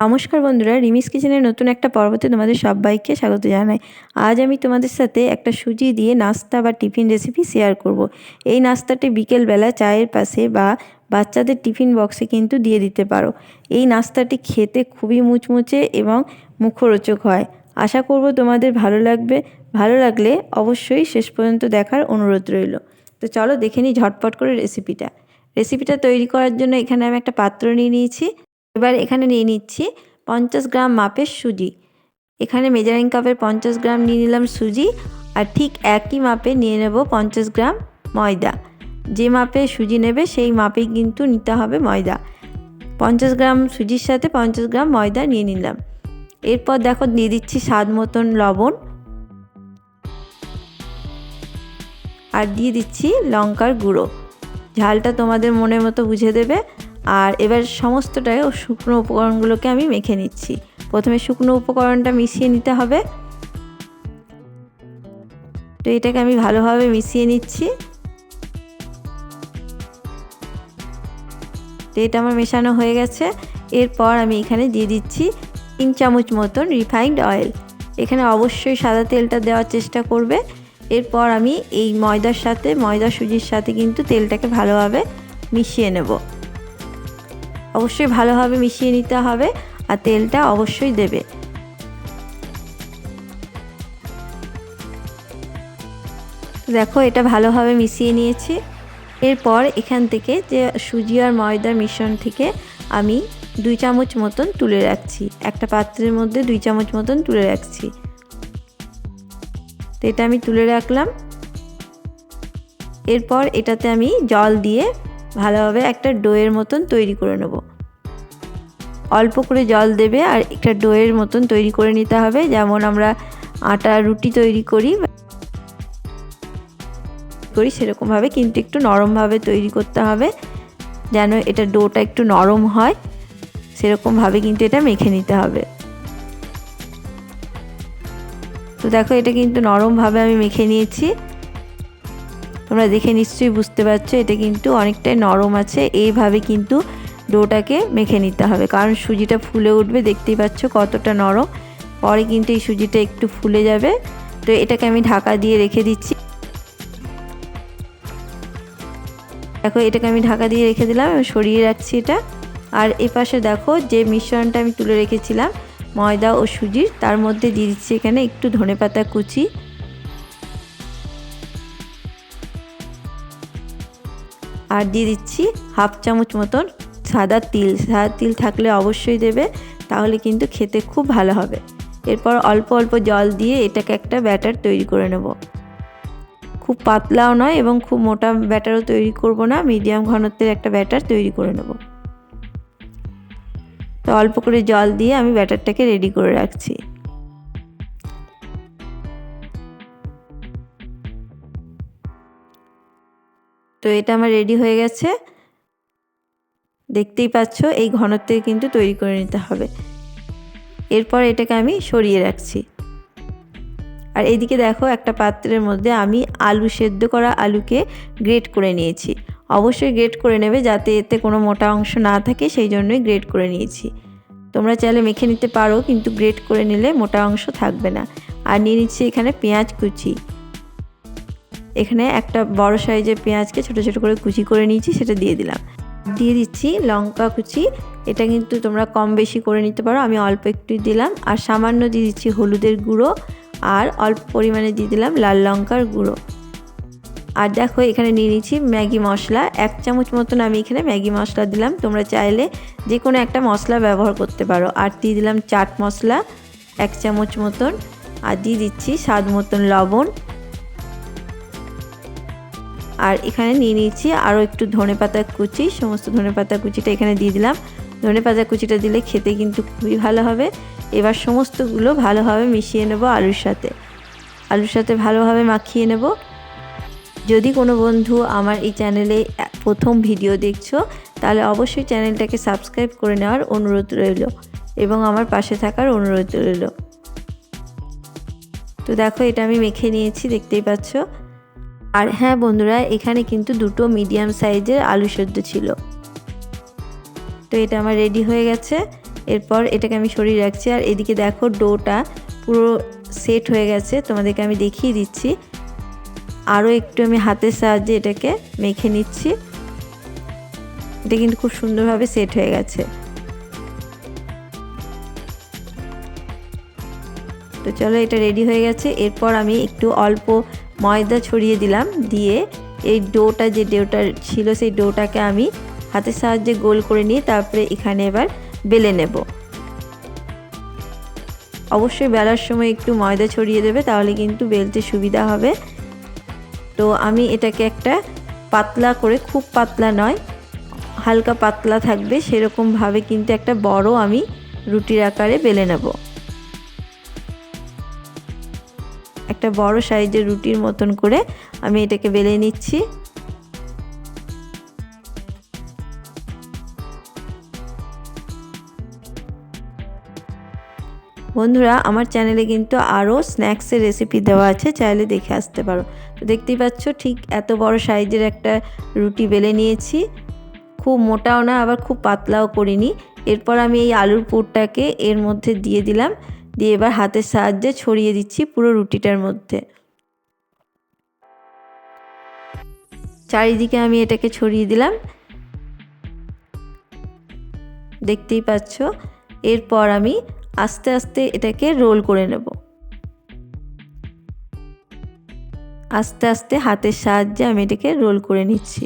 নমস্কার বন্ধুরা, রিমিস কিচেনের নতুন একটা পর্বতে তোমাদের সবাইকে স্বাগত জানাই। আজ আমি তোমাদের সাথে একটা সুজি দিয়ে নাস্তা বা টিফিন রেসিপি শেয়ার করব। এই নাস্তাটি বিকেলবেলা চায়ের পাশে বা বাচ্চাদের টিফিন বক্সে কিন্তু দিয়ে দিতে পারো। এই নাস্তাটি খেতে খুবই মুচমুচে এবং মুখরোচক হয়। আশা করব তোমাদের ভালো লাগবে। ভালো লাগলে অবশ্যই শেষ পর্যন্ত দেখার অনুরোধ রইল। তো চলো দেখে নিই ঝটপট করে রেসিপিটা তৈরি করার জন্য এখানে আমি একটা পাত্র নিয়ে নিয়েছি। এবার এখানে নিয়ে নিচ্ছি 50 গ্রাম মাপের সুজি। এখানে মেজারিং কাপের 50 গ্রাম নিয়ে নিলাম সুজি, আর ঠিক একই মাপে নিয়ে নেব 50 গ্রাম ময়দা। যে মাপে সুজি নেবে সেই মাপেই কিন্তু নিতে হবে ময়দা। 50 গ্রাম সুজির সাথে 50 গ্রাম ময়দা নিয়ে নিলাম। এরপর দেখো দিয়ে দিচ্ছি স্বাদ মতন লবণ, আর দিয়ে দিচ্ছি লঙ্কার গুঁড়ো। ঝালটা তোমাদের মনের মতো বুঝে দেবে। আর এবার সমস্তটাই শুকনো উপকরণগুলোকে আমি মেখে নিচ্ছি। প্রথমে শুকনো উপকরণটা মিশিয়ে নিতে হবে। তো এটাকে আমি ভালোভাবে মিশিয়ে নিচ্ছি। তো এটা আমার মেশানো হয়ে গেছে। এরপর আমি এখানে দিয়ে দিচ্ছি 3 চামচ মতন রিফাইন্ড অয়েল। এখানে অবশ্যই সাদা তেলটা দেওয়ার চেষ্টা করবে। এরপর আমি এই ময়দা সুজির সাথে কিন্তু তেলটাকে ভালোভাবে মিশিয়ে নেব। অবশ্যই ভালোভাবে মিশিয়ে নিতে হবে, আর তেলটা অবশ্যই দেবে। দেখো এটা ভালোভাবে মিশিয়ে নিয়েছি। এরপর এখান থেকে যে সুজি আর ময়দার মিশ্রণ থেকে আমি 2 চামচ মতন তুলে রাখছি। একটা পাত্রের মধ্যে 2 চামচ মতন তুলে রাখছি। তো এটা আমি তুলে রাখলাম। এরপর এটাতে আমি জল দিয়ে ভালোভাবে একটা ডোয়ের মতন তৈরি করে নেব। অল্প করে জল দেবে আর একটা ডোয়ের মতন তৈরি করে নিতে হবে, যেমন আমরা আটা রুটি তৈরি করি সেরকমভাবে, কিন্তু একটু নরমভাবে তৈরি করতে হবে, যেন এটা ডোটা একটু নরম হয় সেরকমভাবে কিন্তু এটা মেখে নিতে হবে। তো দেখো এটা কিন্তু নরমভাবে আমি মেখে নিয়েছি। তোমরা দেখে নিশ্চয়ই বুঝতে পারছো এটা কিন্তু অনেকটাই নরম আছে। এইভাবে কিন্তু ডোটাকে মেখে নিতে হবে, কারণ সুজিটা ফুলে উঠবে। দেখতেই পাচ্ছ কতটা নরম। পরে কিন্তু এই সুজিটা একটু ফুলে যাবে। তো এটাকে আমি ঢাকা দিয়ে রেখে দিচ্ছি। দেখো এটাকে আমি ঢাকা দিয়ে রেখে দিলাম এবং সরিয়ে রাখছি এটা। আর এপাশে দেখো যে মিশ্রণটা আমি তুলে রেখেছিলাম ময়দা ও সুজির, তার মধ্যে দিয়ে দিচ্ছি এখানে একটু ধনেপাতা কুচি, আর দিয়ে দিচ্ছি 1/2 চামচ মতন সাদা তিল থাকলে অবশ্যই দেবে, তাহলে কিন্তু খেতে খুব ভালো হবে। এরপর অল্প অল্প জল দিয়ে এটাকে একটা ব্যাটার তৈরি করে নেব। খুব পাতলাও নয় এবং খুব মোটা ব্যাটারও তৈরি করব না, মিডিয়াম ঘনত্বের একটা ব্যাটার তৈরি করে নেব। তো অল্প করে জল দিয়ে আমি ব্যাটারটাকে রেডি করে রাখছি। তো এটা আমার রেডি হয়ে গেছে। দেখতেই পাচ্ছ এই ঘনত্বে কিন্তু তৈরি করে নিতে হবে। এরপর এটাকে আমি সরিয়ে রাখছি। আর এইদিকে দেখো একটা পাত্রের মধ্যে আমি সেদ্ধ করা আলুকে গ্রেট করে নিয়েছি। অবশ্যই গ্রেট করে নেবে যাতে এতে কোনো মোটা অংশ না থাকে, সেই জন্যই গ্রেট করে নিয়েছি। তোমরা চাইলে মেখে নিতে পারো, কিন্তু গ্রেট করে নিলে মোটা অংশ থাকবে না। আর নিয়ে নিচ্ছি এখানে পেঁয়াজ কুচি। এখানে একটা বড় সাইজের পেঁয়াজকে ছোট ছোট করে কুচি করে নিয়েছি, সেটা দিয়ে দিলাম। দিয়ে দিচ্ছি লঙ্কা কুচি। এটা কিন্তু তোমরা কম বেশি করে নিতে পারো, আমি অল্প একটু দিলাম। আর সামান্য দিয়ে দিচ্ছি হলুদের গুঁড়ো, আর অল্প পরিমাণে দিয়ে দিলাম লাল লঙ্কার গুঁড়ো। আর দেখো এখানে নিয়ে নিচ্ছি ম্যাগি মশলা। 1 চামচ মতন আমি এখানে ম্যাগি মশলা দিলাম। তোমরা চাইলে যে কোনো একটা মশলা ব্যবহার করতে পারো। আর দিয়ে দিলাম চাট মশলা 1 চামচ মতন, আর দিয়ে দিচ্ছি স্বাদ মতন লবণ। আর এখানে নিয়ে নিচ্ছি আরও একটু ধনেপাতা কুচি। সমস্ত ধনেপাতা কুচিটা এখানে দিয়ে দিলাম। ধনেপাতা কুচিটা দিলে খেতে কিন্তু খুবই ভালো হবে। এবার সমস্তগুলো ভালোভাবে মিশিয়ে নেব আলুর সাথে ভালোভাবে মাখিয়ে নেব। যদি কোনো বন্ধু আমার এই চ্যানেলে প্রথম ভিডিও দেখছো, তাহলে অবশ্যই চ্যানেলটাকে সাবস্ক্রাইব করে নেওয়ার অনুরোধ রইল এবং আমার পাশে থাকার অনুরোধ রইল। তো দেখো এটা আমি মেখে নিয়েছি, দেখতেই পাচ্ছ। আর হ্যাঁ বন্ধুরা, এখানে কিন্তু 2টো মিডিয়াম সাইজের আলু সেদ্ধ ছিল। তো এটা আমার রেডি হয়ে গেছে। এরপর এটাকে আমি সরিয়ে রাখছি। আর এদিকে দেখো ডোটা পুরো সেট হয়ে গেছে, তোমাদেরকে আমি দেখিয়ে দিচ্ছি। আরও একটু আমি হাতের সাহায্যে এটাকে মেখে নিচ্ছি। এটা কিন্তু খুব সুন্দরভাবে সেট হয়ে গেছে। তো চলো, এটা রেডি হয়ে গেছে। এরপর আমি একটু অল্প ময়দা ছড়িয়ে দিলাম, দিয়ে এই ডোটা ছিল সেই ডোটাকে আমি হাতের সাহায্যে গোল করে নিয়ে তারপরে এখানে এবার বেলে নেব। অবশ্যই বেলার সময় একটু ময়দা ছড়িয়ে দেবে, তাহলে কিন্তু বেলতে সুবিধা হবে। তো আমি এটাকে একটা পাতলা করে, খুব পাতলা নয়, হালকা পাতলা থাকবে সেরকমভাবে কিন্তু একটা বড় আমি রুটির আকারে বেলে নেব। একটা বড় সাইজের রুটির মতন করে আমি এটাকে বেলে নিচ্ছি। বন্ধুরা, আমার চ্যানেলে কিন্তু আরও স্ন্যাক্সের রেসিপি দেওয়া আছে, চাইলে দেখে আসতে পারো। তো দেখতেই পাচ্ছ ঠিক এত বড় সাইজের একটা রুটি বেলে নিয়েছি। খুব মোটাও না, আবার খুব পাতলাও করিনি। এরপর আমি এই আলুর পুরটাকে এর মধ্যে দিয়ে দিলাম, দিয়ে এবার হাতের সাহায্যে ছড়িয়ে দিচ্ছি পুরো রুটিটার মধ্যে। চারিদিকে আমি এটাকে ছড়িয়ে দিলাম, দেখতেই পাচ্ছ। এরপর আমি আস্তে আস্তে এটাকে রোল করে নেব। আস্তে আস্তে হাতের সাহায্যে আমি এটাকে রোল করে নিচ্ছি।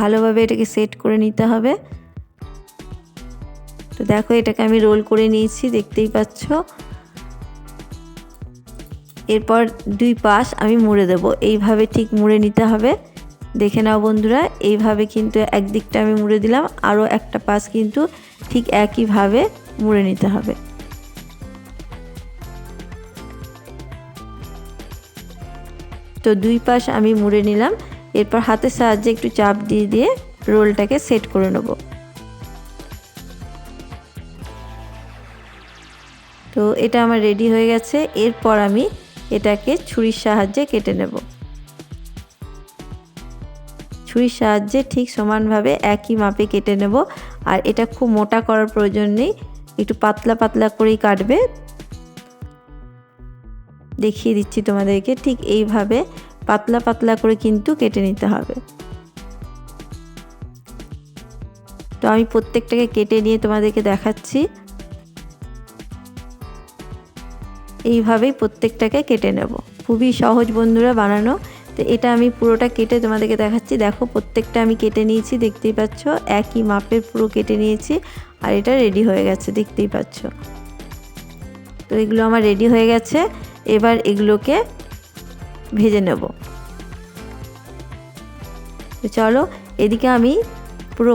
ভালোভাবে এটাকে সেট করে নিতে হবে। তো দেখো, এটাকে আমি রোল করে নিয়েছি, দেখতেই পাচ্ছ। এরপর দুই পাশ আমি মুড়ে দেব, এইভাবে ঠিক মুড়ে নিতে হবে। দেখে নাও বন্ধুরা, এইভাবে কিন্তু একদিকটা আমি মুড়ে দিলাম, আরও একটা পাশ কিন্তু ঠিক একইভাবে মুড়ে নিতে হবে। তো দুই পাশ আমি মুড়ে নিলাম। এরপর হাতের সাহায্যে একটু চাপ দিয়ে দিয়ে রোলটাকে সেট করে নেব। তো এটা আমার রেডি হয়ে গেছে। এরপর আমি এটাকে ছুরির সাহায্যে কেটে নেব। ছুরির সাহায্যে ঠিক সমানভাবে একই মাপে কেটে নেব। আর এটা খুব মোটা করার প্রয়োজন নেই, একটু পাতলা পাতলা করেই কাটবে। দেখিয়ে দিচ্ছি তোমাদেরকে, ঠিক এইভাবে পাতলা পাতলা করে কিন্তু কেটে নিতে হবে। তো আমি প্রত্যেকটাকে কেটে নিয়ে তোমাদেরকে দেখাচ্ছি। এইভাবেই প্রত্যেকটাকে কেটে নেব। খুবই সহজ বন্ধুরা বানানো। তো এটা আমি পুরোটা কেটে তোমাদেরকে দেখাচ্ছি। দেখো, প্রত্যেকটা আমি কেটে নিয়েছি, দেখতেই পাচ্ছ। একই মাপের পুরো কেটে নিয়েছি, আর এটা রেডি হয়ে গেছে, দেখতেই পাচ্ছ। তো এগুলো আমার রেডি হয়ে গেছে। এবার এগুলোকে ভেজে নেব। তো চলো, এদিকে আমি পুরো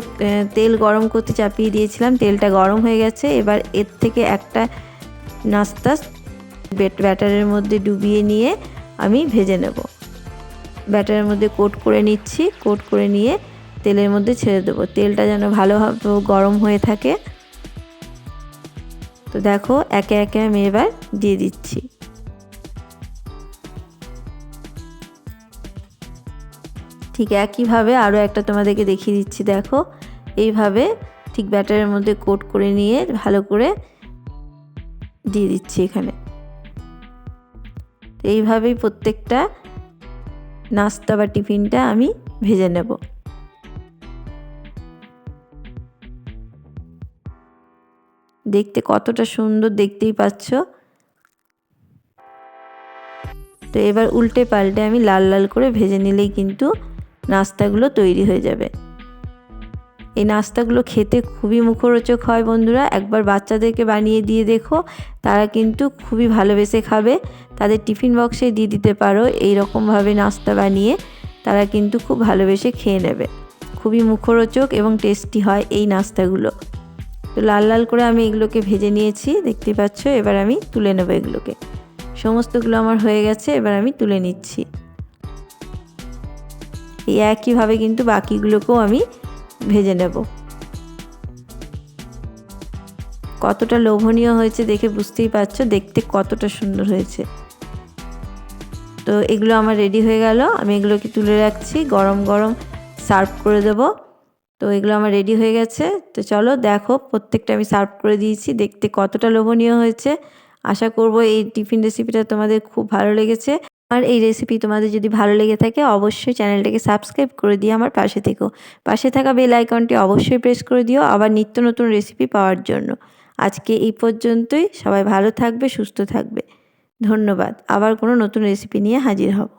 তেল গরম করতে চাপিয়ে দিয়েছিলাম, তেলটা গরম হয়ে গেছে। এবার এর থেকে একটা নাস্তা ব্যাটারের মধ্যে ডুবিয়ে নিয়ে আমি ভেজে নেব। ব্যাটারের মধ্যে কোট করে নিচ্ছি, কোট করে নিয়ে তেলের মধ্যে ছেড়ে দেবো। তেলটা যেন ভালোভাবে গরম হয়ে থাকে। তো দেখো, একে একে আমি এবার দিয়ে দিচ্ছি। ঠিক একইভাবে আরও একটা তোমাদেরকে দেখিয়ে দিচ্ছি। দেখো, এইভাবে ঠিক ব্যাটারের মধ্যে কোট করে নিয়ে ভালো করে দিয়ে দিচ্ছি এখানে। এইভাবেই প্রত্যেকটা নাস্তা বা টিফিনটা আমি ভেজে নেব। দেখতে কতটা সুন্দর, দেখতেই পাচ্ছ। তো এবার উল্টে পাল্টে আমি লাল লাল করে ভেজে নিলেই কিন্তু নাস্তাগুলো তৈরি হয়ে যাবে। এই নাস্তাগুলো খেতে খুবই মুখরোচক হয় বন্ধুরা। একবার বাচ্চাদেরকে বানিয়ে দিয়ে দেখো, তারা কিন্তু খুবই ভালোবেসে খাবে। তাদের টিফিন বক্সে দিয়ে দিতে পারো এই রকমভাবে নাস্তা বানিয়ে, তারা কিন্তু খুব ভালোবেসে খেয়ে নেবে। খুবই মুখরোচক এবং টেস্টি হয় এই নাস্তাগুলো। তো লাল লাল করে আমি এগুলোকে ভেজে নিয়েছি, দেখতেই পাচ্ছ। এবার আমি তুলে নেব এগুলোকে। সমস্তগুলো আমার হয়ে গেছে, এবার আমি তুলে নিচ্ছি। এই একইভাবে কিন্তু বাকিগুলোকেও আমি ভেজে নেব। কতটা লোভনীয় হয়েছে দেখে বুঝতেই পারছো, দেখতে কতটা সুন্দর হয়েছে। তো এগুলো আমার রেডি হয়ে গেল, আমি এগুলোকে তুলে রাখছি, গরম গরম সার্ভ করে দেব। তো এগুলো আমার রেডি হয়ে গেছে। তো চলো দেখো, প্রত্যেকটা আমি সার্ভ করে দিয়েছি, দেখতে কতটা লোভনীয় হয়েছে। আশা করব এই টিফিন রেসিপিটা তোমাদের খুব ভালো লেগেছে। আর এই রেসিপি তোমাদের যদি ভালো লেগে থাকে অবশ্যই চ্যানেলটাকে সাবস্ক্রাইব করে দিয়ে আমার পাশে থেকো। পাশে থাকা বেল আইকনটি অবশ্যই প্রেস করে দিও আবার নিত্য নতুন রেসিপি পাওয়ার জন্য। আজকে এই পর্যন্তই, সবাই ভালো থাকবে, সুস্থ থাকবে। ধন্যবাদ। আবার কোনো নতুন রেসিপি নিয়ে হাজির হব।